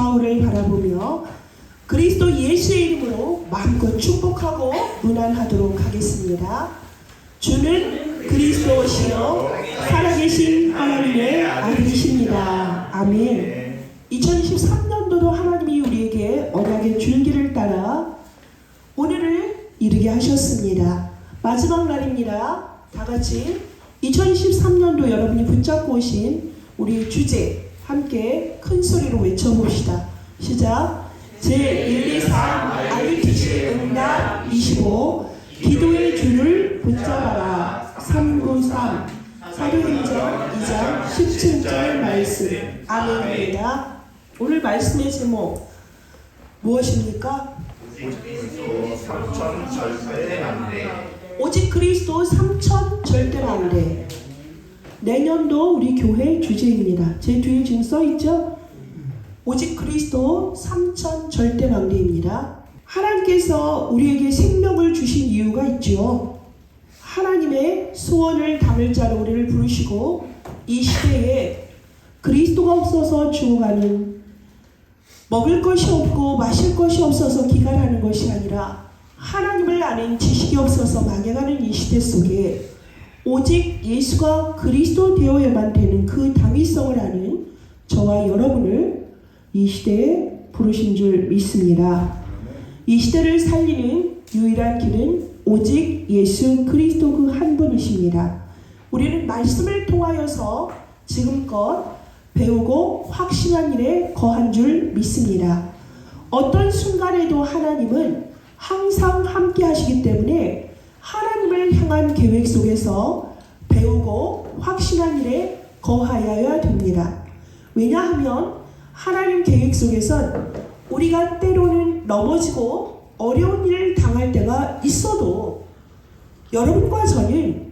좌우를 바라보며 그리스도 예수의 이름으로 마음껏 축복하고 문안하도록 하겠습니다. 주는 그리스도시요 살아계신 하나님의 아들이십니다. 아멘. 2023년도도 하나님이 우리에게 언약의 줄기를 따라 오늘을 이르게 하셨습니다. 마지막 날입니다. 다 같이 2023년도 여러분이 붙잡고 오신 우리 주제 함께 큰 소리로 외쳐봅시다. 시작. 제123 RUTC 응답 25 기도의 줄을 붙잡아라. 393 사도행전 2장 17절 말씀. 아멘입니다. 오늘 말씀의 제목 무엇입니까? 오직 그리스도 3천 절대로 안 돼. 내년도 우리 교회 주제입니다. 제 뒤에 지금 써있죠? 오직 그리스도 3천 절대로 안 돼입니다. 하나님께서 우리에게 생명을 주신 이유가 있죠. 하나님의 소원을 담을 자로 우리를 부르시고 이 시대에 그리스도가 없어서 죽어가는, 먹을 것이 없고 마실 것이 없어서 기갈하는 것이 아니라 하나님을 아는 지식이 없어서 망해가는 이 시대 속에 오직 예수가 그리스도 되어야만 되는 그 당위성을 아는 저와 여러분을 이 시대에 부르신 줄 믿습니다. 이 시대를 살리는 유일한 길은 오직 예수 그리스도 그 한 분이십니다. 우리는 말씀을 통하여서 지금껏 배우고 확신한 일에 거한 줄 믿습니다. 어떤 순간에도 하나님은 항상 함께 하시기 때문에 하나님을 향한 계획 속에서 배우고 확신한 일에 거하여야 됩니다. 왜냐하면 하나님 계획 속에선 우리가 때로는 넘어지고 어려운 일을 당할 때가 있어도 여러분과 저는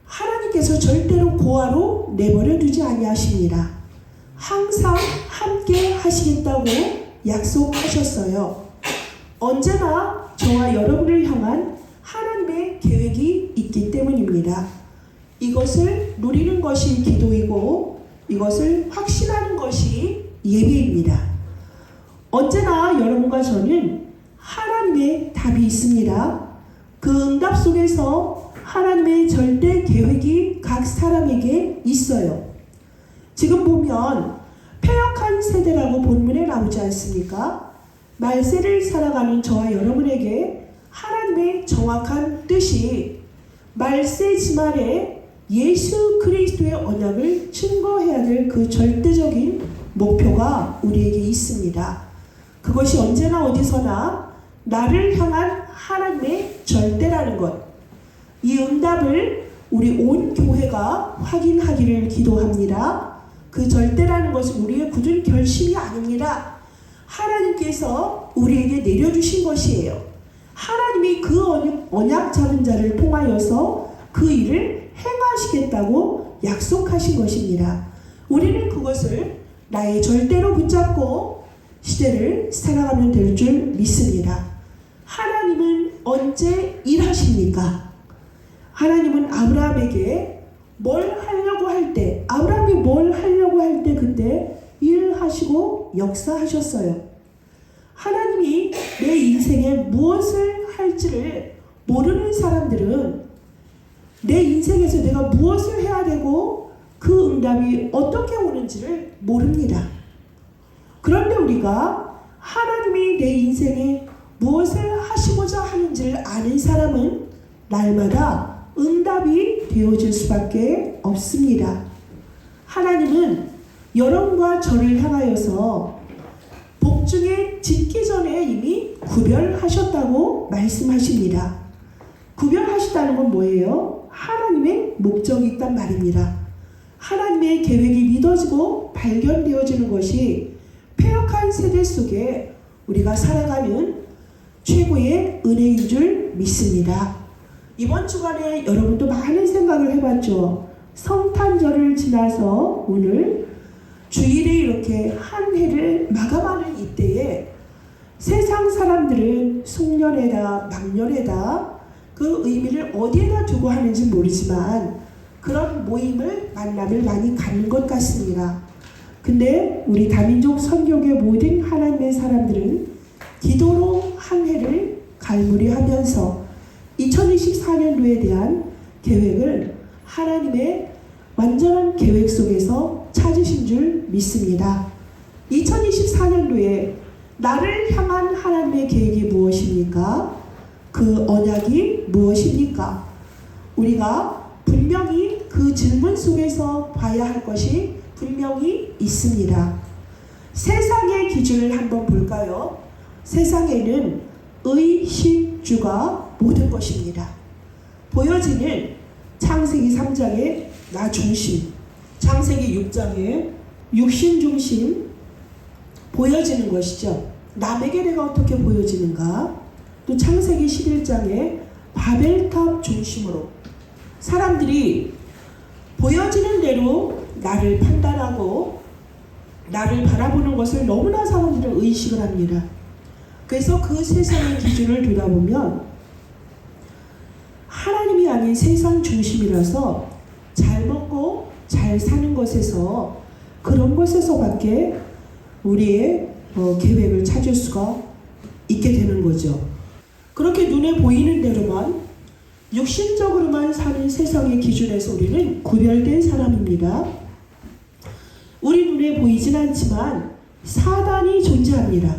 하나님께서 절대로 고아로 내버려 두지 아니하십니다. 항상 함께 하시겠다고 약속하셨어요. 언제나 저와 여러분을 향한 하나님의 계획이 있기 때문입니다. 이것을 누리는 것이 기도이고 이것을 확신하는 것이 예배입니다. 언제나 여러분과 저는 하나님의 답이 있습니다. 그 응답 속에서 하나님의 절대 계획이 각 사람에게 있어요. 지금 보면 패역한 세대라고 본문에 나오지 않습니까? 말세를 살아가는 저와 여러분에게 하나님의 정확한 뜻이 말세 지말에 예수 그리스도의 언약을 증거해야 될 그 절대적인 목표가 우리에게 있습니다. 그것이 언제나 어디서나 나를 향한 하나님의 절대라는 것. 이 응답을 우리 온 교회가 확인하기를 기도합니다. 그 절대라는 것은 우리의 굳은 결심이 아닙니다. 하나님께서 우리에게 내려주신 것이에요. 하나님이 그 언약 잡은 자를 통하여서 그 일을 행하시겠다고 약속하신 것입니다. 우리는 그것을 나의 절대로 붙잡고 시대를 살아가면 될 줄 믿습니다. 하나님은 언제 일하십니까? 하나님은 아브라함에게 뭘 하려고 할 때, 아브라함이 뭘 하려고 할 때 그때 일하시고 역사하셨어요. 하나님이 내 인생에 무엇을 할지를 모르는 사람들은 내 인생에서 내가 무엇을 해야 되고 그 응답이 어떻게 오는지를 모릅니다. 그런데 우리가 하나님이 내 인생에 무엇을 하시고자 하는지를 아는 사람은 날마다 응답이 되어질 수밖에 없습니다. 하나님은 여러분과 저를 향하여서 복중에 짓기 전에 이미 구별하셨다고 말씀하십니다. 구별하시다는 건 뭐예요? 하나님의 목적이 있단 말입니다. 하나님의 계획이 믿어지고 발견되어지는 것이 패역한 세대 속에 우리가 살아가는 최고의 은혜인 줄 믿습니다. 이번 주간에 여러분도 많은 생각을 해봤죠. 성탄절을 지나서 오늘 주일에 이렇게 한 해를 마감하는 이때에 세상 사람들은 송년회다 막년회다 그 의미를 어디에다 두고 하는지 모르지만 그런 모임을 만남을 많이 갖는 것 같습니다. 근데 우리 다민족 선교계 모든 하나님 하나님의 사람들은 기도로 한 해를 갈무리하면서 2024년도에 대한 계획을 하나님의 완전한 계획 속에서 찾으신 줄 믿습니다. 2024년도에 나를 향한 하나님의 계획이 무엇입니까? 그 언약이 무엇입니까? 우리가 분명히 그 질문 속에서 봐야 할 것이 분명히 있습니다. 세상의 기준을 한번 볼까요? 세상에는 의식주가 모든 것입니다. 보여지는 창세기 3장의 나 중심, 창세기 6장의 육신 중심 보여지는 것이죠. 남에게 내가 어떻게 보여지는가? 또 창세기 11장의 바벨탑 중심으로 사람들이 보여지는 대로 나를 판단하고 나를 바라보는 것을 너무나 사람들은 의식을 합니다. 그래서 그 세상의 기준을 돌아보면 하나님이 아닌 세상 중심이라서 잘 먹고 잘 사는 것에서 그런 것에서밖에 우리의 계획을 찾을 수가 있게 되는 거죠. 그렇게 눈에 보이는 대로만 육신적으로만 사는 세상의 기준에서 우리는 구별된 사람입니다. 우리 눈에 보이진 않지만 사단이 존재합니다.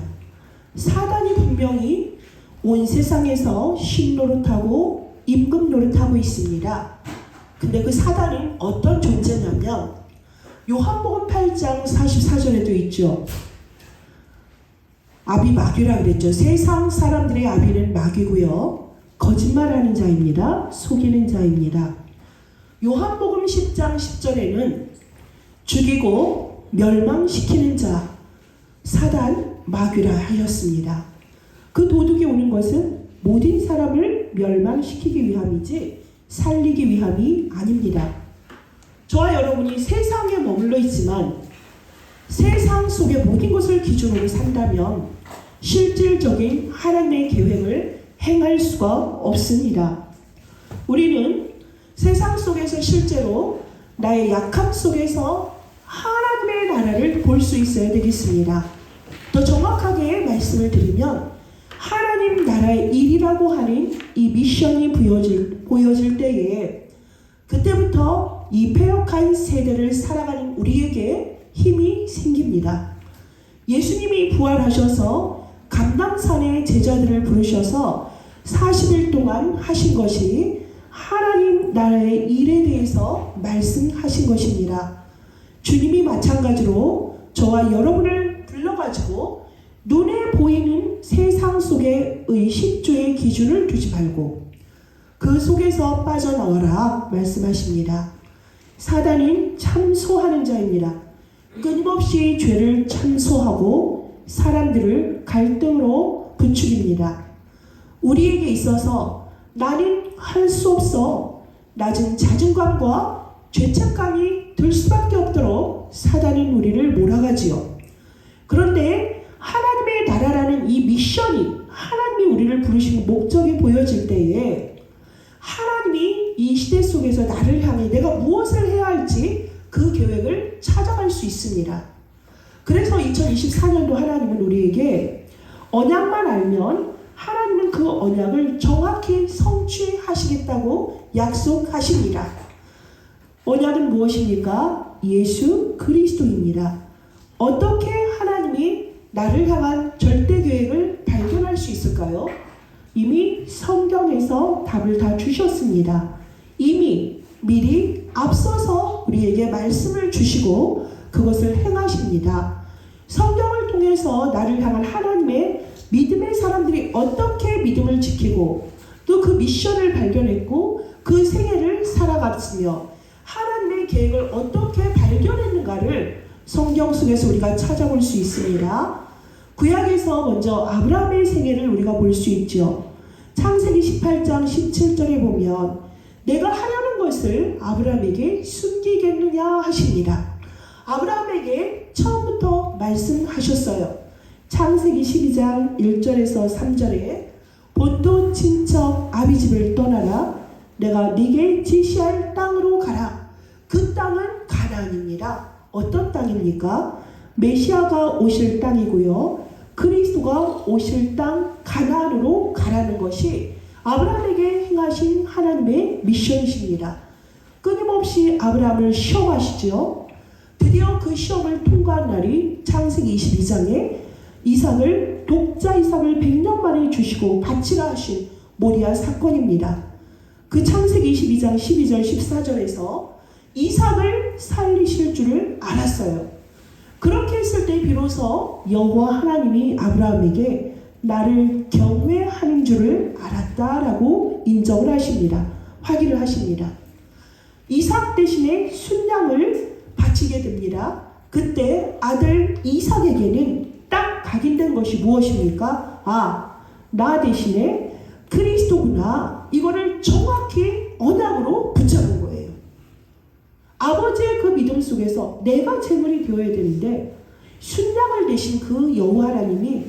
사단이 분명히 온 세상에서 신노릇하고 임금 노릇하고 있습니다. 근데 그 사단은 어떤 존재냐면 요한복음 8장 44절에도 있죠. 아비 마귀라 그랬죠. 세상 사람들의 아비는 마귀고요. 거짓말하는 자입니다. 속이는 자입니다. 요한복음 10장 10절에는 죽이고 멸망시키는 자 사단 마귀라 하였습니다. 그 도둑이 오는 것은 모든 사람을 멸망시키기 위함이지 살리기 위함이 아닙니다. 저와 여러분이 세상에 머물러 있지만 세상 속의 모든 것을 기준으로 산다면 실질적인 하나님의 계획을 행할 수가 없습니다. 우리는 세상 속에서 실제로 나의 약함 속에서 하나님의 나라를 볼 수 있어야 되겠습니다. 더 정확하게 말씀을 드리면 하나님 나라의 일이라고 하는 이 미션이 보여질 때에 그때부터 이 패역한 세대를 살아가는 우리에게 힘이 생깁니다. 예수님이 부활하셔서 감람산에 제자들을 부르셔서 40일 동안 하신 것이 하나님 나라의 일에 대해서 말씀하신 것입니다. 주님이 마찬가지로 저와 여러분을 불러가지고 눈에 보이는 세상 속의 의식주의 기준을 두지 말고 그 속에서 빠져나와라 말씀하십니다. 사단은 참소하는 자입니다. 끊임없이 죄를 참소하고 사람들을 갈등으로 부추깁니다. 우리에게 있어서 나는 할 수 없어 낮은 자존감과 죄책감이 들 수밖에 없도록 사단은 우리를 몰아가지요. 그런데 하나님의 나라라는 이 미션이 하나님이 우리를 부르신 목적이 보여질 때에 하나님이 이 시대 속에서 나를 향해 내가 무엇을 해야 할지 그 계획을 찾아갈 수 있습니다. 그래서 2024년도 하나님은 우리에게 언약만 알면 하나님은 그 언약을 정확히 성취하시겠다고 약속하십니다. 언약은 무엇입니까? 예수 그리스도입니다. 어떻게 하나님이 나를 향한 절대 계획을 발견할 수 있을까요? 이미 성경에서 답을 다 주셨습니다. 이미 미리 앞서서 우리에게 말씀을 주시고 그것을 행하십니다. 성경을 통해서 나를 향한 하나님의 믿음의 사람들이 어떻게 믿음을 지키고 또 그 미션을 발견했고 그 생애를 살아갔으며 하나님의 계획을 어떻게 발견했는가를 성경 속에서 우리가 찾아볼 수 있습니다. 구약에서 먼저 아브라함의 생애를 우리가 볼 수 있죠. 창세기 18장 17절에 보면 내가 하려는 것을 아브라함에게 숨기겠느냐 하십니다. 아브라함에게 처음부터 말씀하셨어요. 창세기 12장 1절에서 3절에 본토 친척 아비집을 떠나라. 내가 네게 지시할 땅으로 가라. 그 땅은 가나안입니다. 어떤 땅입니까? 메시아가 오실 땅이고요. 그 그리스도가 오실 땅 가나안으로 가라는 것이 아브라함에게 행하신 하나님의 미션이십니다. 끊임없이 아브라함을 시험하시죠. 드디어 그 시험을 통과한 날이 창세기 22장에 독자 이삭을 100년 만에 주시고 바치라 하신 모리아 사건입니다. 그 창세기 22장 12절 14절에서 이삭을 살리실 줄을 알았어요. 그렇게 했을 때 비로소 여호와 하나님이 아브라함에게 나를 경외하는 줄을 알았다라고 인정을 하십니다. 확인을 하십니다. 이삭 대신에 순양을 바치게 됩니다. 그때 아들 이삭에게는 딱 각인된 것이 무엇입니까? 나 대신에 그리스도구나. 이거를 정확히 언약으로 붙잡은 거예요. 아버지의 그 믿음 속에서 내가 제물이 되어야 되는데 순양을 대신 그 여호와 하나님이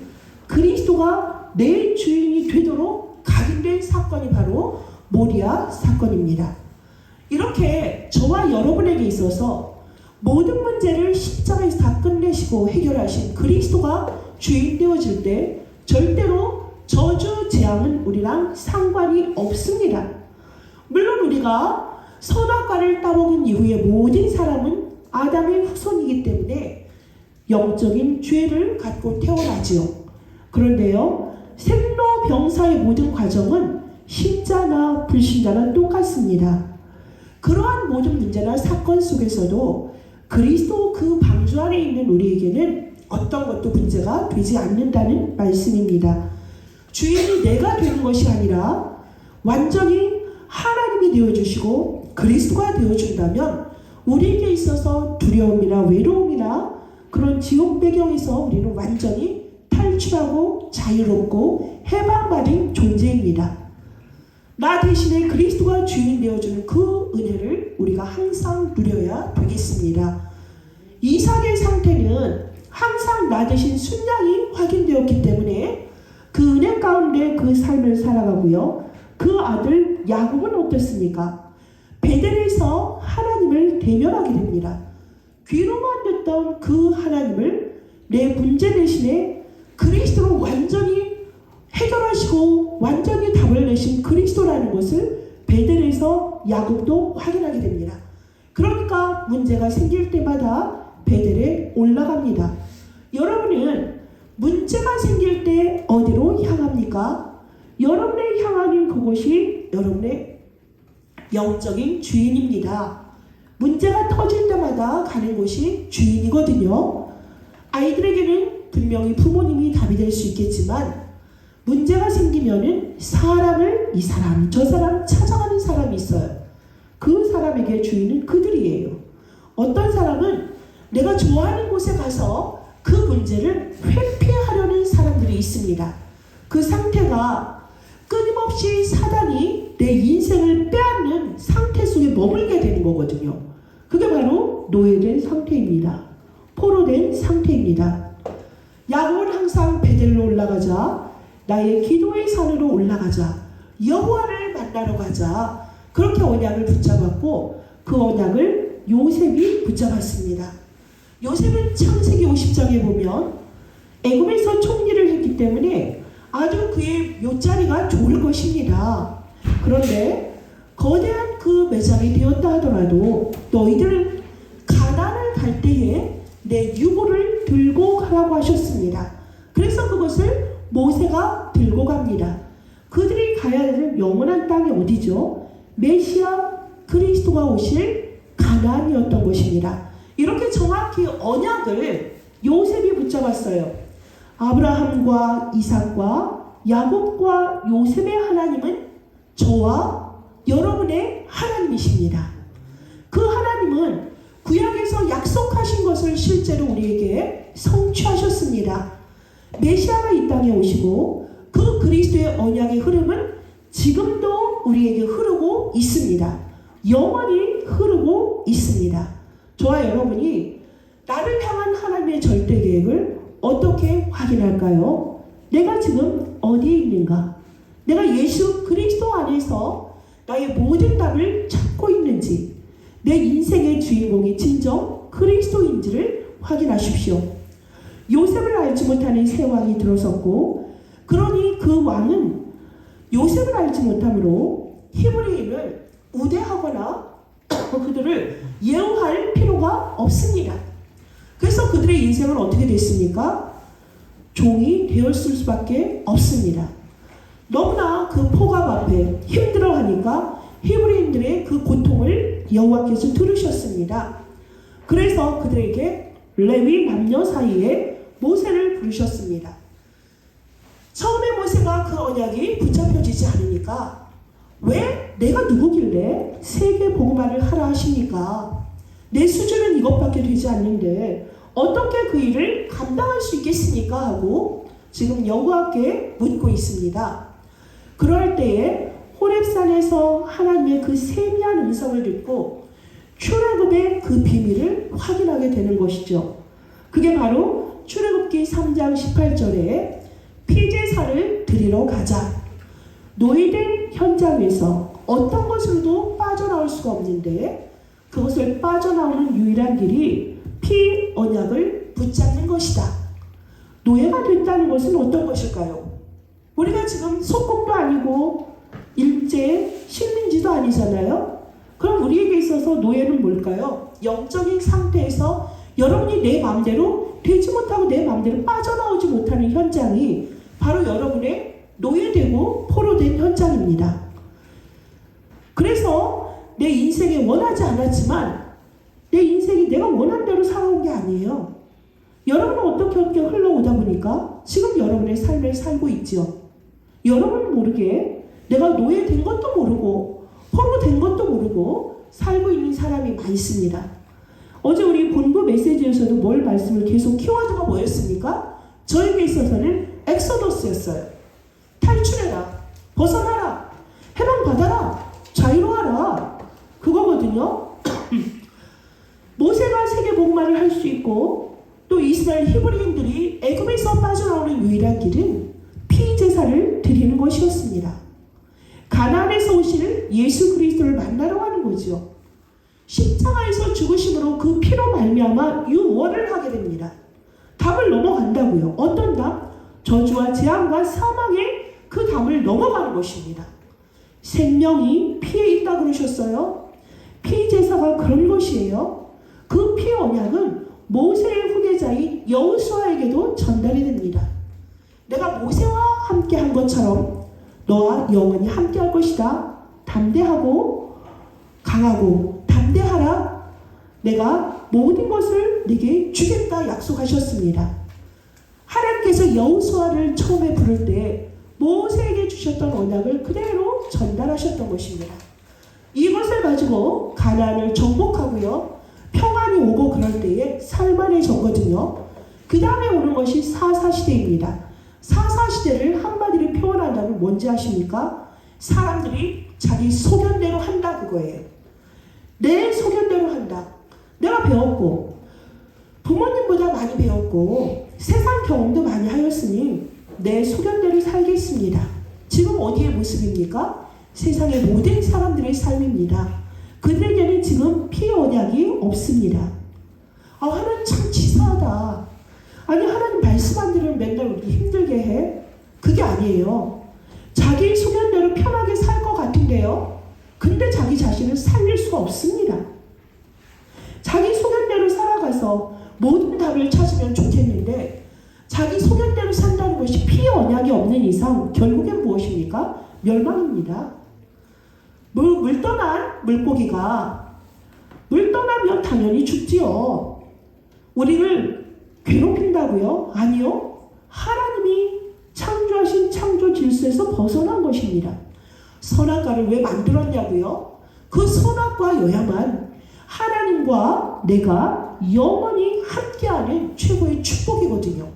그리스도가 내 주인이 되도록 각인된 사건이 바로 모리아 사건입니다. 이렇게 저와 여러분에게 있어서 모든 문제를 십자가에서 다 끝내시고 해결하신 그리스도가 주인 되어질 때 절대로 저주 재앙은 우리랑 상관이 없습니다. 물론 우리가 선악과를 따먹은 이후에 모든 사람은 아담의 후손이기 때문에 영적인 죄를 갖고 태어나지요. 그런데요, 생로병사의 모든 과정은 신자나 불신자는 똑같습니다. 그러한 모든 문제나 사건 속에서도 그리스도 그 방주 안에 있는 우리에게는 어떤 것도 문제가 되지 않는다는 말씀입니다. 주인이 내가 되는 것이 아니라 완전히 하나님이 되어주시고 그리스도가 되어준다면 우리에게 있어서 두려움이나 외로움이나 그런 지옥 배경에서 우리는 완전히 탈출하고 자유롭고 해방받은 존재입니다. 나 대신에 그리스도가 주인 되어주는 그 은혜를 우리가 항상 누려야 되겠습니다. 이삭의 상태는 항상 나 대신 순양이 확인되었기 때문에 그 은혜 가운데 그 삶을 살아가고요. 그 아들 야곱은 어떻습니까? 베델에서 하나님을 대면하게 됩니다. 귀로만 듣던 그 하나님을 내 문제 대신에 그리스도로 완전히 해결하시고 완전히 답을 내신 그리스도라는 것을 베델에서 야곱도 확인하게 됩니다. 그러니까 문제가 생길 때마다 베델에 올라갑니다. 여러분은 문제가 생길 때 어디로 향합니까? 여러분의 향하는 그곳이 여러분의 영적인 주인입니다. 문제가 터질 때마다 가는 곳이 주인이거든요. 아이들에게는 분명히 부모님이 답이 될 수 있겠지만 문제가 생기면은 이 사람, 저 사람 찾아가는 사람이 있어요. 그 사람에게 주인은 그들이에요. 어떤 사람은 내가 좋아하는 곳에 가서 그 문제를 회피하려는 사람들이 있습니다. 그 상태가 끊임없이 사단이 내 인생을 빼앗는 상태 속에 머물게 되는 거거든요. 그게 바로 노예된 상태입니다. 포로된 상태입니다. 야곱은 항상 베델로 올라가자, 나의 기도의 산으로 올라가자, 여호와를 만나러 가자, 그렇게 언약을 붙잡았고 그 언약을 요셉이 붙잡았습니다. 요셉은 창세기 50장에 보면 애굽에서 총리를 했기 때문에 아주 그의 묘자리가 좋을 것입니다. 그런데 거대한 그 매장이 되었다 하더라도 너희들은 가나안을 갈 때에 내 유고를 들고 가라고 하셨습니다. 그래서 그것을 모세가 들고 갑니다. 그들이 가야 되는 영원한 땅이 어디죠? 메시아 그리스도가 오실 가나안이었던 것입니다. 이렇게 정확히 언약을 요셉이 붙잡았어요. 아브라함과 이삭과 야곱과 요셉의 하나님은 저와 여러분의 하나님이십니다. 그 하나님은 구약에서 약속하신 것을 실제로 우리에게 성취하셨습니다. 메시아가 이 땅에 오시고 그 그리스도의 언약의 흐름은 지금도 우리에게 흐르고 있습니다. 영원히 흐르고 있습니다. 저와 여러분이 나를 향한 하나님의 절대 계획을 어떻게 확인할까요? 내가 지금 어디에 있는가? 내가 예수 그리스도 안에서 나의 모든 답을 찾고 있는지, 내 인생의 주인공이 진정 그리스도인지를 확인하십시오. 요셉을 알지 못하는 새 왕이 들어섰고, 그러니 그 왕은 요셉을 알지 못함으로 히브리인을 우대하거나 그들을 예우할 필요가 없습니다. 그래서 그들의 인생은 어떻게 됐습니까? 종이 되었을 수밖에 없습니다. 너무나 그 폭압 앞에 힘들어하니까 히브리인들의 그 고통을 여호와께서 들으셨습니다. 그래서 그들에게 레위 남녀 사이에 모세를 부르셨습니다. 처음에 모세가 그 언약이 붙잡혀지지 않으니까 왜 내가 누구길래 세계 복음화를 하라 하십니까? 내 수준은 이것밖에 되지 않는데 어떻게 그 일을 감당할 수 있겠습니까? 하고 지금 여호와께 묻고 있습니다. 그럴 때에 호렙산에서 하나님의 그 세미한 음성을 듣고 출애굽의 그 비밀을 확인하게 되는 것이죠. 그게 바로 출애굽기 3장 18절에 피제사를 드리러 가자. 노예된 현장에서 어떤 것으로도 빠져나올 수가 없는데 그것을 빠져나오는 유일한 길이 피 언약을 붙잡는 것이다. 노예가 됐다는 것은 어떤 것일까요? 우리가 지금 속국도 아니고 일제 식민지도 아니잖아요. 그럼 우리에게 있어서 노예는 뭘까요? 영적인 상태에서 여러분이 내 마음대로 되지 못하고 내 마음대로 빠져나오지 못하는 현장이 바로 여러분의 노예되고 포로된 현장입니다. 그래서 내 인생에 원하지 않았지만 내 인생이 내가 원한 대로 살아온 게 아니에요. 여러분은 어떻게 흘러오다 보니까 지금 여러분의 삶을 살고 있죠. 여러분은 모르게 내가 노예된 것도 모르고 포로된 것도 모르고 살고 있는 사람이 많습니다. 어제 우리 본부 메시지에서도 뭘 말씀을 계속 키워드가 뭐였습니까? 저에게 있어서는 엑소더스였어요. 탈출해라, 벗어나라, 해방받아라, 자유로워라, 그거거든요. 모세가 세계 복음화를 할 수 있고 또 이스라엘 히브리인들이 애굽에서 빠져나오는 유일한 길은 피제사를 드리는 것이었습니다. 가나안에서 오실 예수 그리스도를 만나러 가는 거죠. 십자가에서 죽으심으로 그 피로 말미암아 유월을 하게 됩니다. 담을 넘어간다고요. 어떤 담? 저주와 재앙과 사망의 그 담을 넘어가는 것입니다. 생명이 피에 있다 그러셨어요. 피제사가 그런 것이에요. 그 피 언약은 모세의 후계자인 여호수아에게도 전달이 됩니다. 내가 모세와 함께 한 것처럼 너와 영원히 함께 할 것이다. 담대하고 강하고 담대하라. 내가 모든 것을 네게 주겠다 약속하셨습니다. 하나님께서 여호수아를 처음에 부를 때 모세에게 주셨던 언약을 그대로 전달하셨던 것입니다. 이것을 가지고 가나안을 정복하고요. 평안이 오고 그럴 때에 살만해졌거든요. 그 다음에 오는 것이 사사시대입니다. 사사시대를 한마디로 표현한다면 뭔지 아십니까? 사람들이 자기 소견대로 한다 그거예요. 내 소견대로 한다. 내가 배웠고 부모님보다 많이 배웠고 세상 경험도 많이 하였으니 내 소견대로 살겠습니다. 지금 어디의 모습입니까? 세상의 모든 사람들의 삶입니다. 그들에게는 지금 피 언약이 없습니다. 하나님 참 치사하다. 아니 하나님 말씀 안 들으면 맨날 우리 힘들게 해? 그게 아니에요. 자기 소견대로 편하게 살 것 같은데요. 근데 자기 자신을 살릴 수가 없습니다. 자기 소견대로 살아가서 모든 답을 찾으면 좋겠는데 자기 소견대로 산다는 것이 피 언약이 없는 이상 결국엔 무엇입니까? 멸망입니다. 물 떠난 물고기가 물 떠나면 당연히 죽지요. 우리를 괴롭힌다고요? 아니요. 하나님이 창조하신 창조 질서에서 벗어난 것입니다. 선악과를 왜 만들었냐고요? 그 선악과여야만 하나님과 내가 영원히 함께하는 최고의 축복이거든요.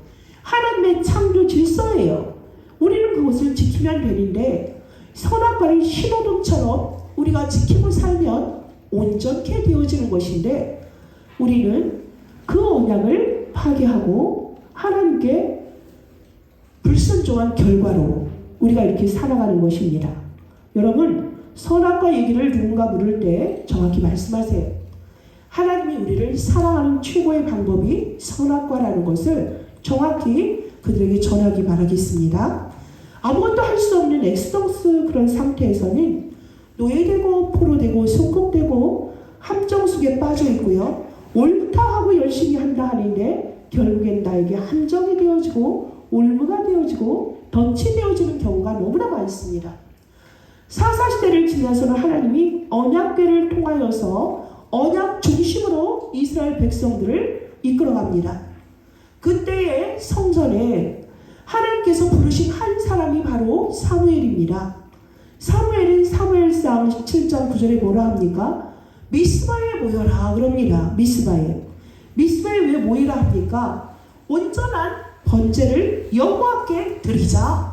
하나님의 창조 질서예요. 우리는 그것을 지키면 되는데 선악과를 신호등처럼 우리가 지키고 살면 온전케 되어지는 것인데 우리는 그 언약을 파괴하고 하나님께 불순종한 결과로 우리가 이렇게 살아가는 것입니다. 여러분, 선악과 얘기를 누군가 물을 때 정확히 말씀하세요. 하나님이 우리를 사랑하는 최고의 방법이 선악과라는 것을 정확히 그들에게 전하기 바라겠습니다. 아무것도 할 수 없는 엑스더스 그런 상태에서는 노예되고 포로되고 속국되고 함정 속에 빠져 있고요. 옳다 하고 열심히 한다 하는데 결국엔 나에게 함정이 되어지고 올무가 되어지고 덫이 되어지는 경우가 너무나 많습니다. 사사시대를 지나서는 하나님이 언약궤를 통하여서 언약 중심으로 이스라엘 백성들을 이끌어갑니다. 그때의 성전에 하나님께서 부르신 한 사람이 바로 사무엘입니다. 사무엘은 사무엘상 17장 9절에 뭐라 합니까? 미스바에 모여라 그럽니다. 미스바에 왜 모이라 합니까? 온전한 번제를 여호와께 드리자.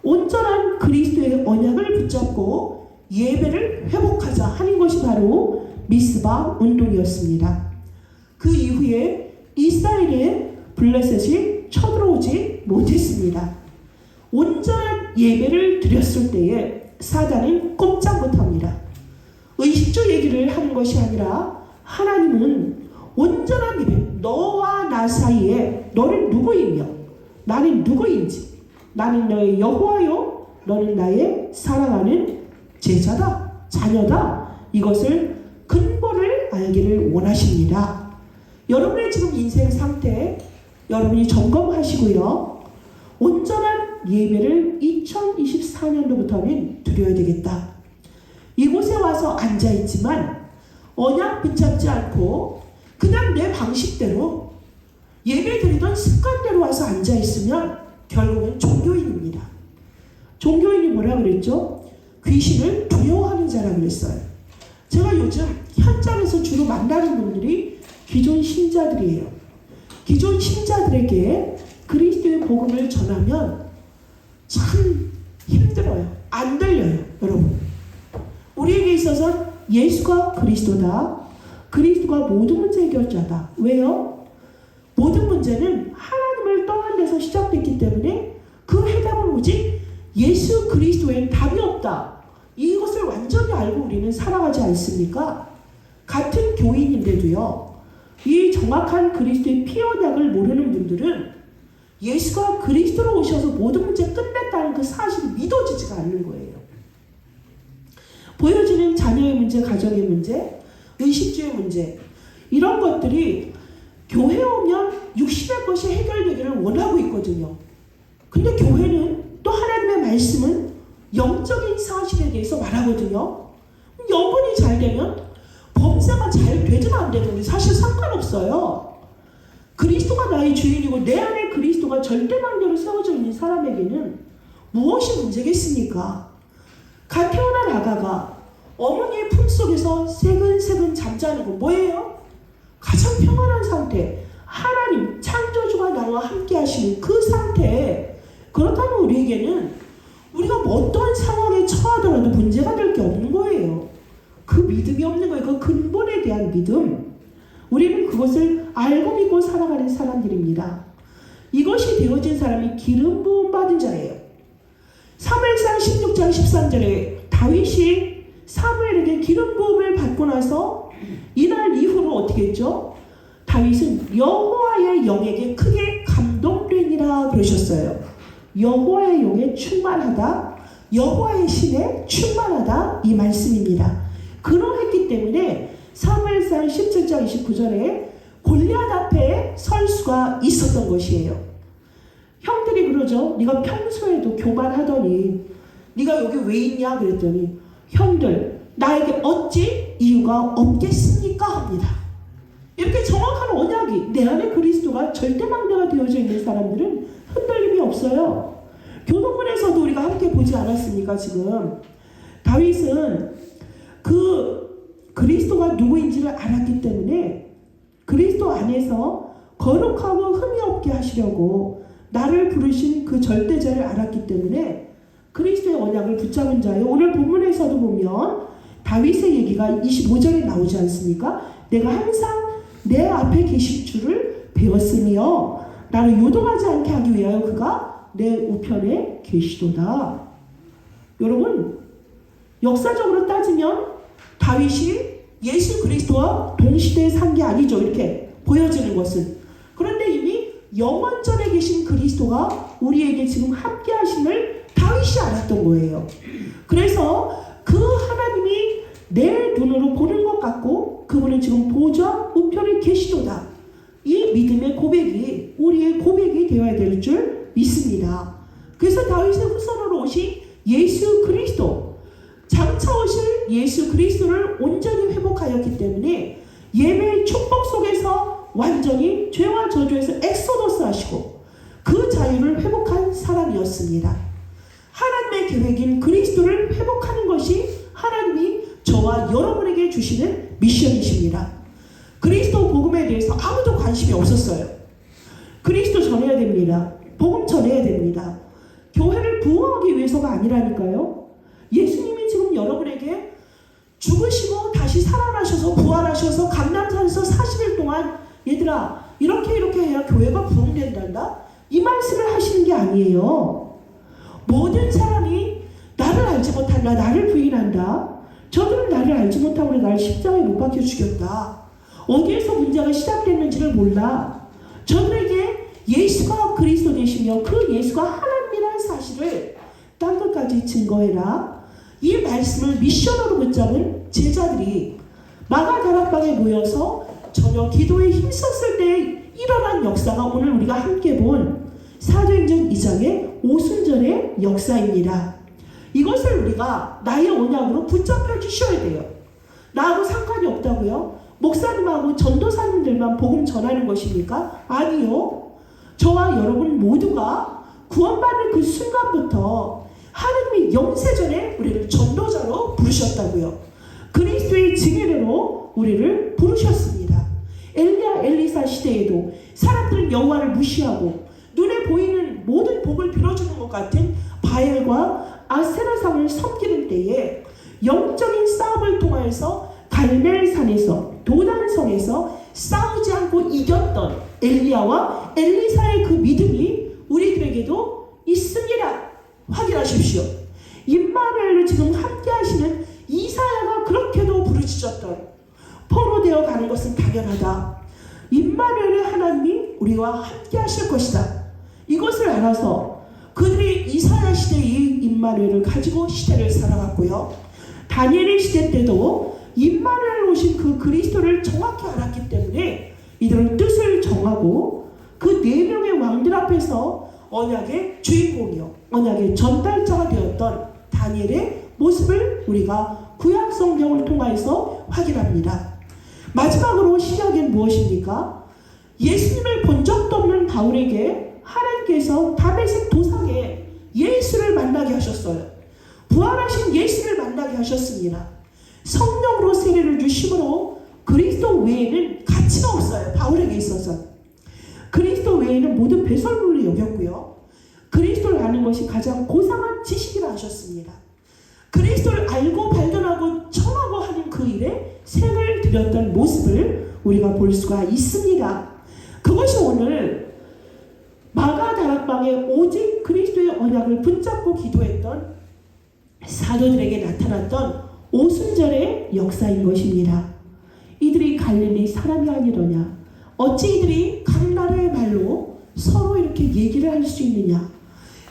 온전한 그리스도의 언약을 붙잡고 예배를 회복하자 하는 것이 바로 미스바 운동이었습니다. 그 이후에 이스라엘의 블레셋이 쳐들어오지 못했습니다. 온전한 예배를 드렸을 때에 사단은 꼼짝 못합니다. 의식주 얘기를 하는 것이 아니라 하나님은 온전한 예배, 너와 나 사이에 너는 누구이며 나는 누구인지, 나는 너의 여호와요, 너는 나의 사랑하는 제자다, 자녀다, 이것을 근본을 알기를 원하십니다. 여러분의 지금 인생 상태 여러분이 점검하시고요. 온전한 예배를 2024년도부터는 드려야 되겠다. 이곳에 와서 앉아있지만 언약 붙잡지 않고 그냥 내 방식대로 예배 드리던 습관대로 와서 앉아있으면 결국은 종교인입니다. 종교인이 뭐라 그랬죠? 귀신을 두려워하는 자라 그랬어요. 제가 요즘 현장에서 주로 만나는 분들이 기존 신자들이에요. 기존 신자들에게 그리스도의 복음을 전하면 참 힘들어요. 안 들려요, 여러분. 우리에게 있어서 예수가 그리스도다. 그리스도가 모든 문제 해결자다. 왜요? 모든 문제는 하나님을 떠난 데서 시작됐기 때문에 그 해답은 오직 예수 그리스도에는 답이 없다. 이것을 완전히 알고 우리는 살아가지 않습니까? 같은 교인인데도요. 이 정확한 그리스도의 피 언약을 모르는 분들은 예수가 그리스도로 오셔서 모든 문제 끝냈다는 그 사실이 믿어지지가 않는 거예요. 보여지는 자녀의 문제, 가정의 문제, 의식주의 문제, 이런 것들이 교회에 오면 육신의 것이 해결되기를 원하고 있거든요. 근데 교회는 또 하나님의 말씀은 영적인 사실에 대해서 말하거든요. 영혼이 잘 되면 범사가 잘 되든 안 되든 사실 상관없어요. 그리스도가 나의 주인이고 내 안에 그리스도가 절대망대로 세워져 있는 사람에게는 무엇이 문제겠습니까? 갓 태어난 아가가 어머니의 품속에서 새근새근 잠자는 건 뭐예요? 가장 평안한 상태, 하나님 창조주가 나와 함께 하시는 그 상태. 그렇다면 우리에게는 우리가 어떠한 상황에 처하더라도 문제가 될 게 없는 거예요. 그 믿음이 없는 거예요. 그 근본에 대한 믿음. 우리는 그것을 알고 믿고 살아가는 사람들입니다. 이것이 되어진 사람이 기름 부음 받은 자예요. 사무엘상 16장 13절에 다윗이 사무엘에게 기름 부음을 받고 나서 이날 이후로 어떻게 했죠? 다윗은 여호와의 영에게 크게 감동되니라 그러셨어요. 여호와의 영에 충만하다, 여호와의 신에 충만하다, 이 말씀입니다. 그러했기 때문에 사무엘상 17장 29절에 골리앗 앞에 설 수가 있었던 것이에요. 형들이 그러죠. 네가 평소에도 교만하더니 네가 여기 왜 있냐 그랬더니 형들 나에게 어찌 이유가 없겠습니까 합니다. 이렇게 정확한 언약이 내 안에 그리스도가 절대망대가 되어져 있는 사람들은 흔들림이 없어요. 교도문에서도 우리가 함께 보지 않았습니까? 지금 다윗은 그 그리스도가 누구인지를 알았기 때문에 그리스도 안에서 거룩하고 흠이 없게 하시려고 나를 부르신 그 절대자를 알았기 때문에 그리스도의 언약을 붙잡은 자예요. 오늘 본문에서도 보면 다윗의 얘기가 25절에 나오지 않습니까? 내가 항상 내 앞에 계실 줄을 배웠으며 나를 요동하지 않게 하기 위하여 그가 내 우편에 계시도다. 여러분, 역사적으로 따지면 다윗이 예수 그리스도와 동시대에 산 게 아니죠. 이렇게 보여지는 것은. 그런데 이미 영원전에 계신 그리스도가 우리에게 지금 함께 하심을 다윗이 알았던 거예요. 그래서 그 하나님이 내 눈으로 보는 것 같고 그분은 지금 보좌 우편에 계시도다. 이 믿음의 고백이 우리의 고백이 되어야 될 줄 믿습니다. 그래서 다윗의 후손으로 오신 예수 그리스도, 장차 오실 예수 그리스도를 온전히 회복하였기 때문에 예배의 축복 속에서 완전히 죄와 저주에서 엑소더스 하시고 그 자유를 회복한 사람이었습니다. 하나님의 계획인 그리스도를 회복하는 것이 하나님이 저와 여러분에게 주시는 미션이십니다. 그리스도 복음에 대해서 아무도 관심이 없었어요. 그리스도 전해야 됩니다. 복음 전해야 됩니다. 교회를 부흥하기 위해서가 아니라니까요. 예수님이 지금 여러분에게 죽으시고 다시 살아나셔서 부활하셔서 감남산에서 40일 동안 얘들아 이렇게 해야 교회가 부흥된단다. 이 말씀을 하시는 게 아니에요. 모든 사람이 나를 알지 못한다. 나를 부인한다. 저들은 나를 알지 못하고 나를 십자가에 못 박혀 죽였다. 어디에서 문제가 시작됐는지를 몰라. 저들에게 예수가 그리스도 되시며 그 예수가 하나님이라는 사실을 땅끝까지 증거해라. 이 말씀을 미션으로 붙잡은 제자들이 마가 다락방에 모여서 저녁 기도에 힘썼을 때 일어난 역사가 오늘 우리가 함께 본 사도행전 2장의 오순절의 역사입니다. 이것을 우리가 나의 언약으로 붙잡혀 주셔야 돼요. 나하고 상관이 없다고요? 목사님하고 전도사님들만 복음 전하는 것입니까? 아니요. 저와 여러분 모두가 구원받는 그 순간부터 하나님이 영세전에 우리를 전도자로 부르셨다고요. 그리스도의 증인으로 우리를 부르셨습니다. 엘리야 엘리사 시대에도 사람들은 여호와를 무시하고 눈에 보이는 모든 복을 빌어주는 것 같은 바엘과 아세라상을 섬기는 때에 영적인 싸움을 통하여서 갈멜산에서 도단성에서 싸우지 않고 이겼던 엘리야와 엘리사의 그 믿음이 우리들에게도 있습니다. 확인하십시오. 임마누엘로 지금 함께 하시는 이사야가 그렇게도 부르짖었던 포로되어 가는 것은 당연하다. 임마누엘의 하나님이 우리와 함께 하실 것이다. 이것을 알아서 그들이 이사야 시대의 임마누엘을 가지고 시대를 살아갔고요. 다니엘의 시대 때도 임마누엘 오신 그 그리스도를 정확히 알았기 때문에 이들은 뜻을 정하고 그 4명의 왕들 앞에서 언약의 주인공이요 언약의 전달자가 되었던 다니엘의 모습을 우리가 구약 성경을 통해서 확인합니다. 마지막으로 시작은 무엇입니까? 예수님을 본 적도 없는 바울에게 하나님께서 다메섹 도상에 예수를 만나게 하셨어요. 부활하신 예수를 만나게 하셨습니다. 성령으로 세례를 주심으로 그리스도 외에는 가치가 없어요. 바울에게 있어서. 그리스도 외에는 모든 배설물로 여겼고요. 그리스도를 아는 것이 가장 고상한 지식이라 하셨습니다. 그리스도를 알고 발견하고 청하고 하는 그 일에 생을 들였던 모습을 우리가 볼 수가 있습니다. 그것이 오늘 마가 다락방에 오직 그리스도의 언약을 붙잡고 기도했던 사도들에게 나타났던 오순절의 역사인 것입니다. 이들이 갈릴리 사람이 아니더냐? 어찌 이들이 각 나라의 말로 서로 이렇게 얘기를 할 수 있느냐?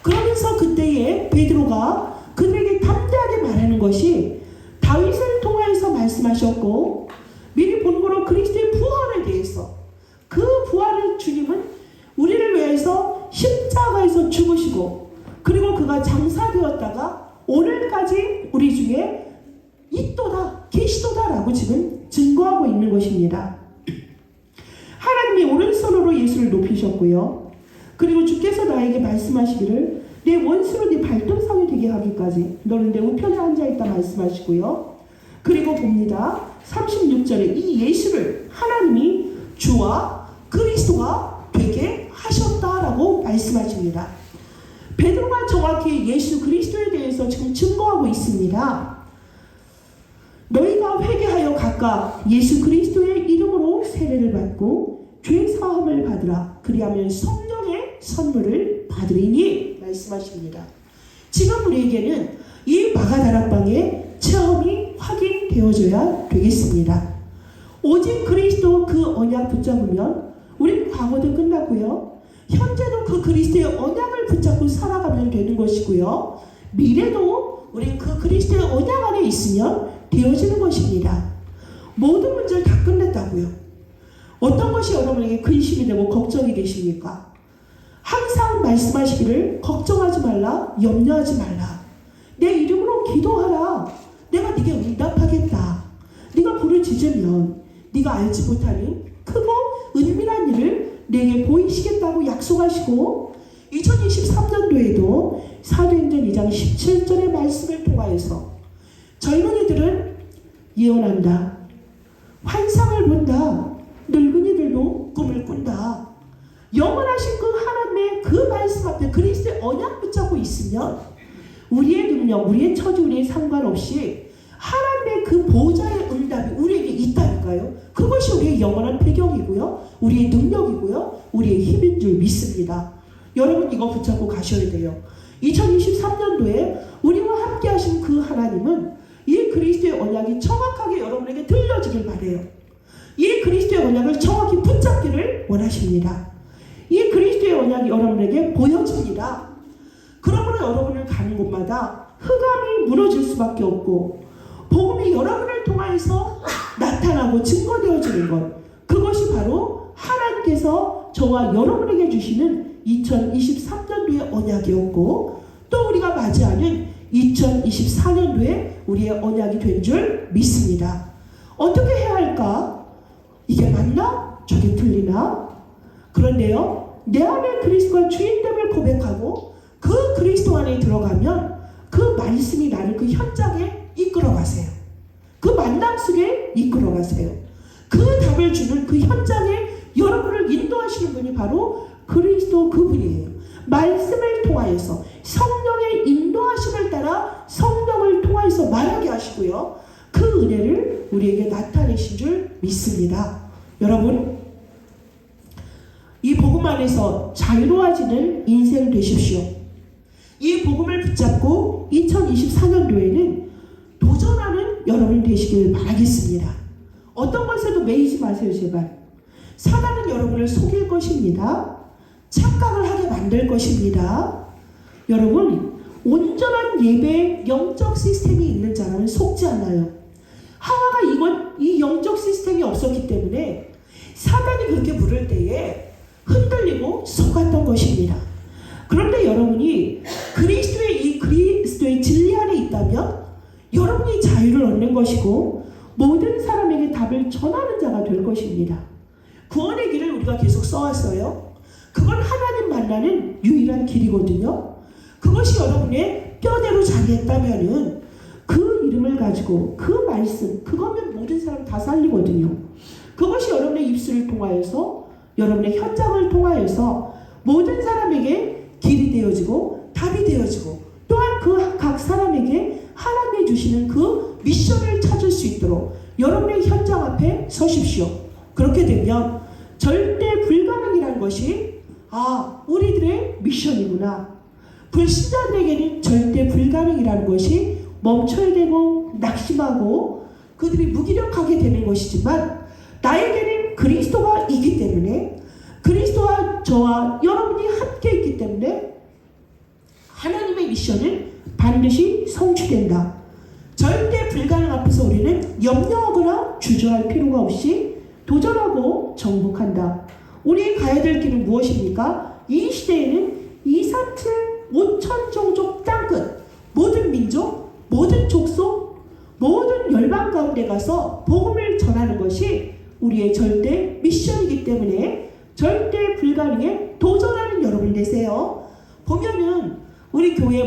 그러면서 그때에 베드로가 그들에게 담대하게 말하는 것이 다윗을 통하여서 말씀하셨고 미리 본 거로 그리스도의 부활에 대해서 그 부활의 주님은 우리를 위해서 십자가에서 죽으시고 그리고 그가 장사되었다가 오늘까지 우리 중에 있도다 계시도다라고 지금 증거하고 있는 것입니다. 하나님이 오른손으로 예수를 높이셨고요. 그리고 주께서 나에게 말씀하시기를 내 원수로 네 발등상이 되게 하기까지 너는 내 우편에 앉아있다 말씀하시고요. 그리고 봅니다. 36절에 이 예수를 하나님이 주와 그리스도가 되게 하셨다라고 말씀하십니다. 베드로가 정확히 예수 그리스도에 대해서 지금 증거하고 있습니다. 너희가 회개하여 각각 예수 그리스도의 이름으로 세례를 받고 죄 사함을 받으라. 그리하면 성령의 선물을 받으리니 말씀하십니다. 지금 우리에게는 이 마가다락방의 체험이 확인되어져야 되겠습니다. 오직 그리스도 그 언약 붙잡으면 우리 과거도 끝났고요. 현재도 그 그리스도의 언약을 붙잡고 살아가면 되는 것이고요. 미래도 우리 그 그리스도의 언약 안에 있으면 되어지는 것입니다. 모든 문제를 다 끝냈다고요. 어떤 것이 여러분에게 근심이 되고 걱정이 되십니까? 항상 말씀하시기를 걱정하지 말라, 염려하지 말라. 내 이름으로 기도하라. 내가 네게 응답하겠다. 네가 부르짖으면 네가 알지 못하는 크고 은밀한 일을 내게 보이시겠다고 약속하시고 2023년도에도 사도행전 2장 17절의 말씀을 통하여서 젊은이들은 예언한다. 환상을 본다. 늙은이들도 꿈을 꾼다. 영원하신 그 하나님의 그 말씀 앞에 그리스도의 언약 붙잡고 있으면 우리의 능력, 우리의 처지, 우리의 상관없이 하나님의 그 보좌의 응답이 우리에게 있다니까요. 그것이 우리의 영원한 배경이고요. 우리의 능력이고요. 우리의 힘인 줄 믿습니다. 여러분 이거 붙잡고 가셔야 돼요. 2023년도에 우리와 함께 하신 그 하나님은 이 그리스도의 언약이 정확하게 여러분에게 들려지길 바라요. 이 그리스도의 언약을 정확히 붙잡기를 원하십니다. 이 그리스도의 언약이 여러분에게 보여집니다. 그러므로 여러분을 가는 곳마다 흑암이 무너질 수밖에 없고 복음이 여러분을 통하여서 나타나고 증거되어지는 것, 그것이 바로 하나님께서 저와 여러분에게 주시는 2023년도의 언약이었고 또 우리가 맞이하는 2024년도에 우리의 언약이 된 줄 믿습니다. 어떻게 해야 할까? 이게 맞나? 저게 틀리나? 그런데요, 내 안에 그리스도가 주인됨을 고백하고 그 그리스도 안에 들어가면 그 말씀이 나를 그 현장에 이끌어가세요. 그 만남 속에 이끌어가세요. 그 답을 주는 그 현장에 여러분을 인도하시는 분이 바로 그리스도 그분이에요. 말씀을 통하여서 성령의 인도하심을 따라 성령을 통하여서 말하게 하시고요. 그 은혜를 우리에게 나타내신 줄 믿습니다. 여러분, 이 복음 안에서 자유로워지는 인생 되십시오. 이 복음을 붙잡고 2024년도에는 도전하는 여러분 되시길 바라겠습니다. 어떤 것에도 매이지 마세요, 제발. 사단은 여러분을 속일 것입니다. 착각을 하게 만들 것입니다. 여러분, 온전한 예배의 영적 시스템이 있는 자라면 속지 않아요. 하와가 이 영적 시스템이 없었기 때문에 사단이 그렇게 부를 때에 흔들리고 속았던 것입니다. 그런데 여러분이 그리스도의 진리 안에 있다면 여러분이 자유를 얻는 것이고 모든 사람에게 답을 전하는 자가 될 것입니다. 구원의 길을 우리가 계속 써왔어요. 그건 하나님 만나는 유일한 길이거든요. 그것이 여러분의 뼈대로 자리했다면은 그 이름을 가지고 그 말씀, 그거면 모든 사람 다 살리거든요. 그것이 여러분의 입술을 통하여서 여러분의 현장을 통하여서 모든 사람에게 길이 되어지고 답이 되어지고 또한 그 각 사람에게 하나님이 주시는 그 미션을 찾을 수 있도록 여러분의 현장 앞에 서십시오. 그렇게 되면 절대 불가능이라는 것이 우리들의 미션이구나. 불신자들에게는 절대 불가능이라는 것이 멈춰야 되고 낙심하고 그들이 무기력하게 되는 것이지만 나에게는 그리스도가 있기 때문에 그리스도와 저와 여러분이 함께 있기 때문에 하나님의 미션은 반드시 성취된다. 절대 불가능 앞에서 우리는 염려하거나 주저할 필요가 없이 도전하고 정복한다. 우리 가야 될 길은 무엇입니까? 이 시대에는 237, 5천 종족 땅끝 모든 민족, 모든 족속, 모든 열방 가운데 가서 복음을 전하는 것이 우리의 절대 미션이기 때문에 절대 불가능에 도전하는 여러분 되세요. 보면은 우리 교회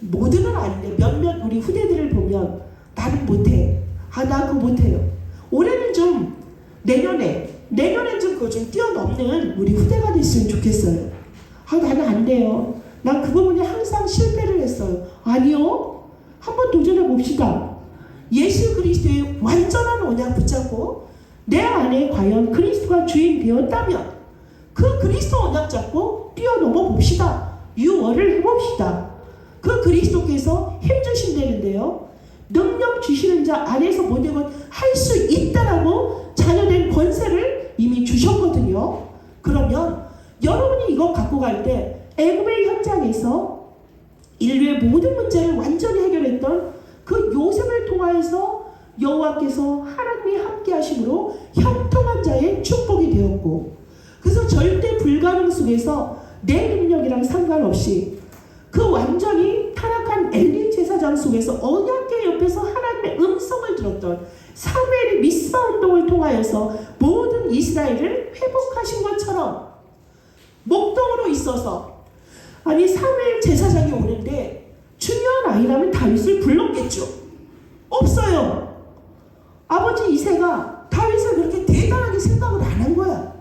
모두는 아닌데 몇몇 우리 후대들을 보면 나는 못해. 나 그거 못해요. 올해는 좀 내년엔 좀 그거 좀 뛰어넘는 우리 후대가 됐으면 좋겠어요. 나는 안 돼요. 난 그 부분에 항상 실패를 했어요. 아니요. 한번 도전해 봅시다. 예수 그리스도의 완전한 언약 붙잡고 내 안에 과연 그리스도가 주인 되었다면 그 그리스도 언약 잡고 뛰어넘어 봅시다. 유월을 해봅시다. 그 그리스도께서 힘주신다는데요. 능력 주시는 자 안에서 모든 것 할 수 있다라고 자녀된 권세를 이미 주셨거든요. 그러면 여러분이 이거 갖고 갈 때 애굽의 현장에서 인류의 모든 문제를 완전히 해결했던 그 요셉을 통하여서 여호와께서 하나님이 함께 하심으로 형통한 자의 축복이 되었고, 그래서 절대 불가능 속에서 내 능력이랑 상관없이 그 완전히 타락한 엘리 제사장 속에서 언약궤 옆에서 하나님의 음성을 들었던 사무엘의 미스바 운동을 통하여서 모든 이스라엘을 회복하신 것처럼 목동으로 있어서, 아니 사무엘 제사장이 오는데 중요한 아이라면 다윗을 불렀겠죠. 없어요. 아버지 이새가 다윗을 그렇게 대단하게 생각을 안 한 거야.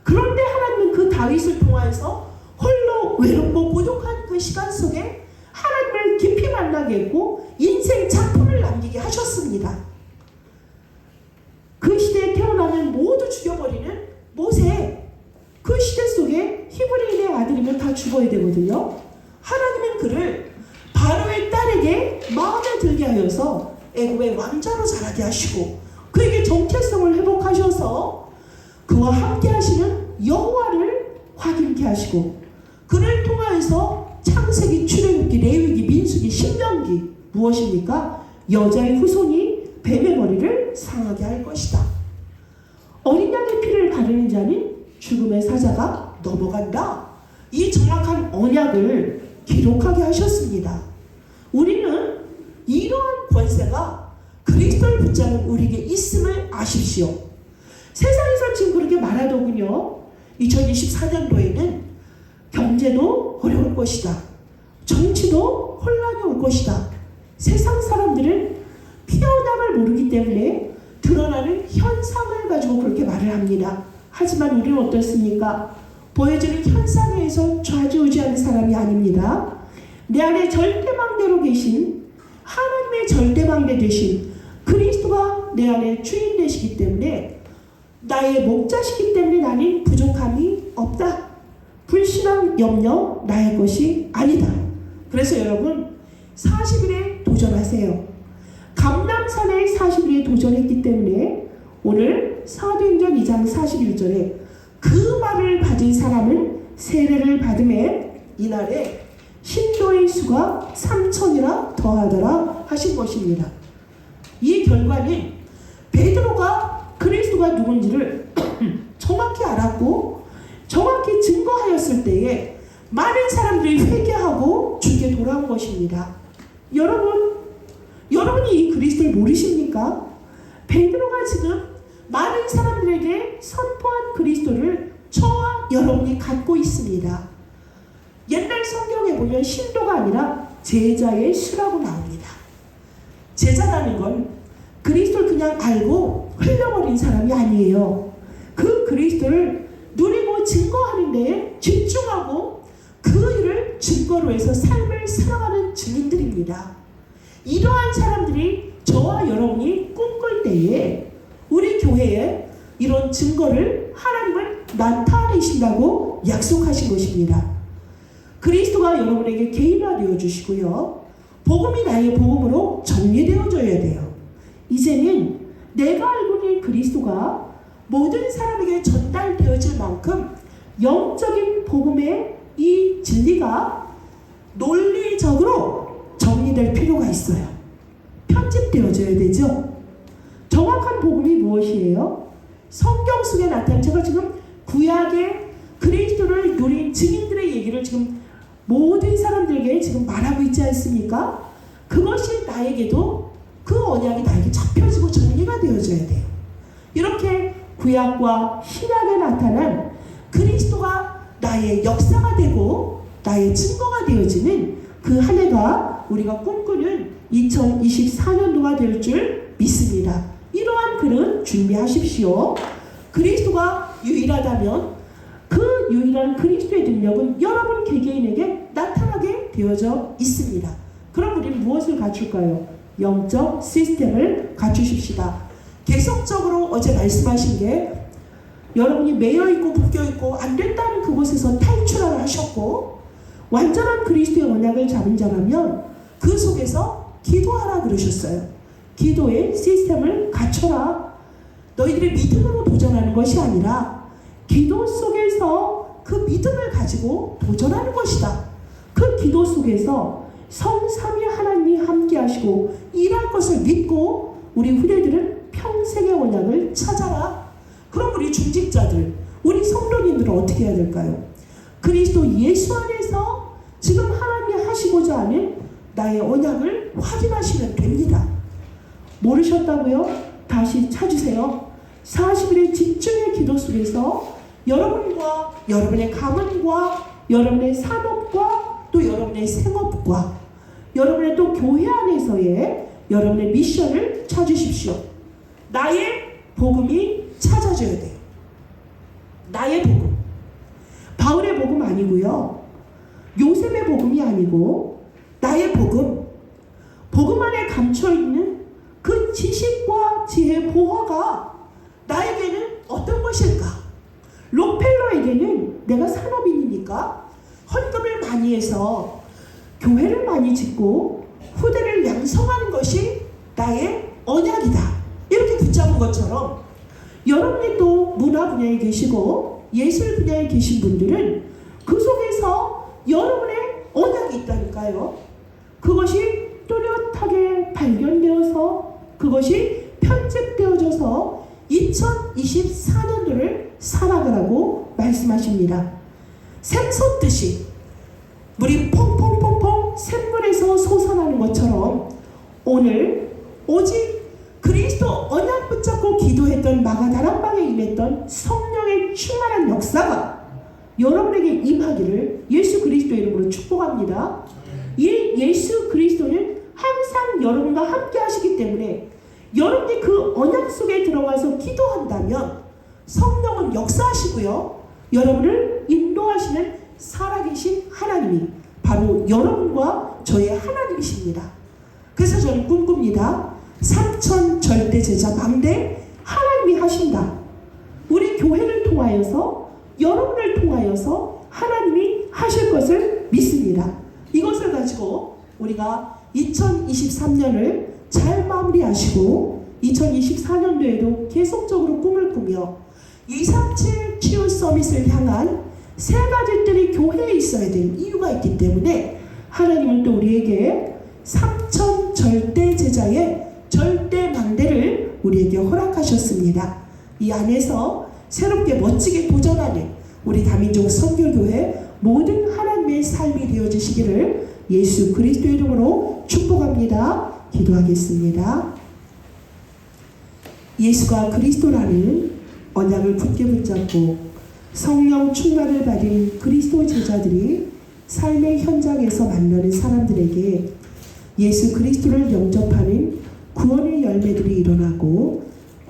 그런데 하나님은 그 다윗을 통하여서 홀로 외롭고 고독한 그 시간 속에 하나님을 깊이 만나게 했고 인생 작품을 남기게 하셨습니다. 그 시대에 태어나면 모두 죽여버리는 모세, 그 시대 속에 히브리인의 아들이면 다 죽어야 되거든요. 하나님은 그를 바로의 딸에게 마음에 들게 하여서 애굽의 왕자로 자라게 하시고 그에게 정체성을 회복하셔서 그와 함께 하시는 여호와를 확인케 하시고, 그를 통하여서 창세기, 출애굽기, 레위기, 민수기, 신명기 무엇입니까? 여자의 후손이 뱀의 머리를 상하게 할 것이다. 어린 양의 피를 바르는 자는 죽음의 사자가 넘어간다. 이 정확한 언약을 기록하게 하셨습니다. 우리는 이러한 권세가 그리스도를 붙잡은 우리에게 있음을 아십시오. 세상에서 지금 그렇게 말하더군요. 2024년도에는 경제도 어려울 것이다. 정치도 혼란이 올 것이다. 세상 사람들은 피어남을 모르기 때문에 드러나는 현상을 가지고 그렇게 말을 합니다. 하지만 우리는 어떻습니까? 보여지는 현상에 의해서 좌지우지하는 사람이 아닙니다. 내 안에 절대망대로 계신 하나님의 절대망대 되신 그리스도가 내 안에 주인 되시기 때문에, 나의 목자시기 때문에 나는 부족함이 없다. 불신앙 염려 나의 것이 아니다. 그래서 여러분 40일에 도전하세요. 감람산에 40일에 도전했기 때문에 오늘 사도행전 2장 41절에 그 말을 받은 사람은 세례를 받음에 이날에 신도의 수가 3,000이라 더하더라 하신 것입니다. 이 결과는 베드로가 그리스도가 누군지를 정확히 알았고 정확히 증거하였을 때에 많은 사람들이 회개하고 주께 돌아온 것입니다. 여러분이 이 그리스도를 모르십니까? 베드로가 지금 많은 사람들에게 선포한 그리스도를 저와 여러분이 갖고 있습니다. 옛날 성경에 보면 신도가 아니라 제자의 수라고 나옵니다. 제자라는 건 그리스도를 그냥 알고 흘려버린 사람이 아니에요. 그 그리스도를 누리고 증거하는 데에 집중하고 그 일을 증거로 해서 삶을 살아가는 증인들입니다. 이러한 사람들이 저와 여러분이 꿈꿀 때에 우리 교회에 이런 증거를 하나님은 나타내신다고 약속하신 것입니다. 그리스도가 여러분에게 개인화되어 주시고요. 복음이 나의 복음으로 정리되어져야 돼요. 이제는 내가 알고 있는 그리스도가 모든 사람에게 전달되어질 만큼 영적인 복음의 이 진리가 논리적으로 정리될 필요가 있어요. 편집되어져야 되죠. 정확한 복음이 무엇이에요? 성경 속에 나타난, 제가 지금 구약의 그리스도를 누린 증인들의 얘기를 지금 모든 사람들에게 지금 말하고 있지 않습니까? 그것이 나에게도 그 언약이 나에게 잡혀지고 정리가 되어져야 돼요. 이렇게 구약과 신약에 나타난 그리스도가 나의 역사가 되고 나의 증거가 되어지는 그 한 해가 우리가 꿈꾸는 2024년도가 될 줄 믿습니다. 이러한 글은 준비하십시오. 그리스도가 유일하다면 그 유일한 그리스도의 능력은 여러분 개개인에게 나타나게 되어져 있습니다. 그럼 우리는 무엇을 갖출까요? 영적 시스템을 갖추십시다. 계속적으로 어제 말씀하신 게 여러분이 매여있고 묶여있고 안 된다는 그곳에서 탈출하라 하셨고, 완전한 그리스도의 언약을 잡은 자라면 그 속에서 기도하라 그러셨어요. 기도의 시스템을 갖춰라. 너희들의 믿음으로 도전하는 것이 아니라 기도 속에서 그 믿음을 가지고 도전하는 것이다. 그 기도 속에서 성삼위 하나님이 함께 하시고 일할 것을 믿고 우리 후대들은 평생의 언약을 찾아라. 그럼 우리 중직자들, 우리 성도님들은 어떻게 해야 될까요? 그리스도 예수 안에서 지금 하나님이 하시고자 하는 나의 언약을 확인하시면 됩니다. 모르셨다고요? 다시 찾으세요. 40일의 집중의 기도 속에서 여러분과 여러분의 가문과 여러분의 산업과 또 여러분의 생업과 여러분의 또 교회 안에서의 여러분의 미션을 찾으십시오. 나의 복음이 찾아져야 돼요. 나의 복음. 바울의 복음 아니고요. 요셉의 복음이 아니고 나의 복음. 복음 안에 감춰있는 그 지식과 지혜의 보화가 나에게는 어떤 것일까? 록펠러에게는 내가 산업인이니까 헌금을 많이 해서 교회를 많이 짓고 후대를 양성하는 것이 나의 언약이다. 이렇게 붙잡은 것처럼 여러분이 또 문화 분야에 계시고 예술 분야에 계신 분들은 그 속에서 여러분의 언약이 있다니까요. 그것이 뚜렷하게 발견되어서 그것이 편집되어져서 2024년도를 살아가라고 말씀하십니다. 샘 솟듯이 물이 퐁퐁퐁퐁 샘물에서 솟아나는 것처럼 오늘 오직 그리스도 언약 붙잡고 기도했던 마가다락방에 임했던 성령의 충만한 역사가 여러분에게 임하기를 예수 그리스도의 이름으로 축복합니다. 이 예수 그리스도는 항상 여러분과 함께 하시기 때문에 여러분이 그 언약 속에 들어가서 기도한다면 성령은 역사하시고요. 여러분을 인도하시는 살아계신 하나님이 바로 여러분과 저의 하나님이십니다. 그래서 저는 꿈꿉니다. 3천 절대 제자 망대 하나님이 하신다. 우리 교회를 통하여서 여러분을 통하여서 하나님이 하실 것을 믿습니다. 이것을 가지고 우리가 2023년을 잘 마무리하시고 2024년도에도 계속적으로 꿈을 꾸며 237 치유 서밋을 향한 세 가지들이 교회에 있어야 될 이유가 있기 때문에 하나님은 또 우리에게 3천 절대 제자의 절대 망대를 우리에게 허락하셨습니다. 이 안에서 새롭게 멋지게 도전하는 우리 다민족 선교교회 모든 하나님의 삶이 되어주시기를 예수 그리스도의 이름으로 축복합니다. 기도하겠습니다. 예수가 그리스도라는 언약을 굳게 붙잡고 성령 충만을 받은 그리스도 제자들이 삶의 현장에서 만나는 사람들에게 예수 그리스도를 영접하는 구원의 열매들이 일어나고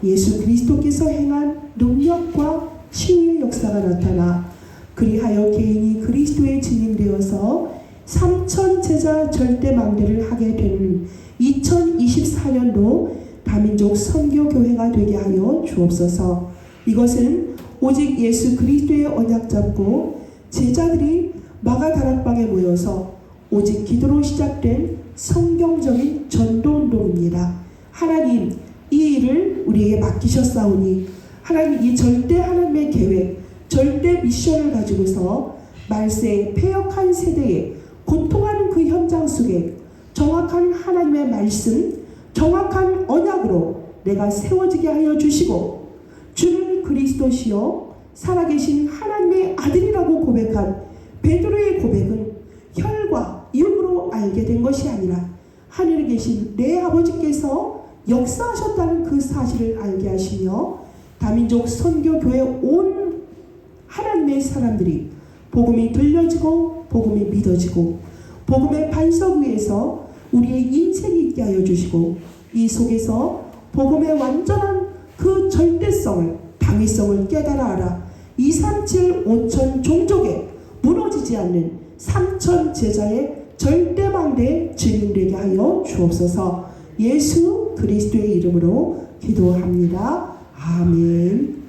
예수 그리스도께서 행한 능력과 치유의 역사가 나타나 그리하여 개인이 그리스도의 증인되어서 3천 제자 절대 망대를 하게 되는 2024년도 다민족 선교교회가 되게 하여 주옵소서. 이것은 오직 예수 그리스도의 언약 잡고 제자들이 마가다락방에 모여서 오직 기도로 시작된 성경적인 전도운동입니다. 하나님, 이 일을 우리에게 맡기셨사오니 하나님 이 절대 하나님의 계획, 절대 미션을 가지고서 말세의 패역한 세대에 고통하는 그 현장 속에 정확한 하나님의 말씀, 정확한 언약으로 내가 세워지게 하여 주시고 주는 그리스도시요 살아계신 하나님의 아들이라고 고백한 베드로의 고백은 혈과 육으로 알게 된 것이 아니라 하늘에 계신 내 아버지께서 역사하셨다는 그 사실을 알게 하시며 다민족 선교교회 온 하나님의 사람들이 복음이 들려지고 복음이 믿어지고 복음의 반석 위에서 우리의 인생이 있게 하여 주시고 이 속에서 복음의 완전한 그 절대성을 당위성을 깨달아 알아 237 5천 종족에 무너지지 않는 3천 제자의 절대망대에 증인되게 하여 주옵소서. 예수 그리스도의 이름으로 기도합니다. 아멘.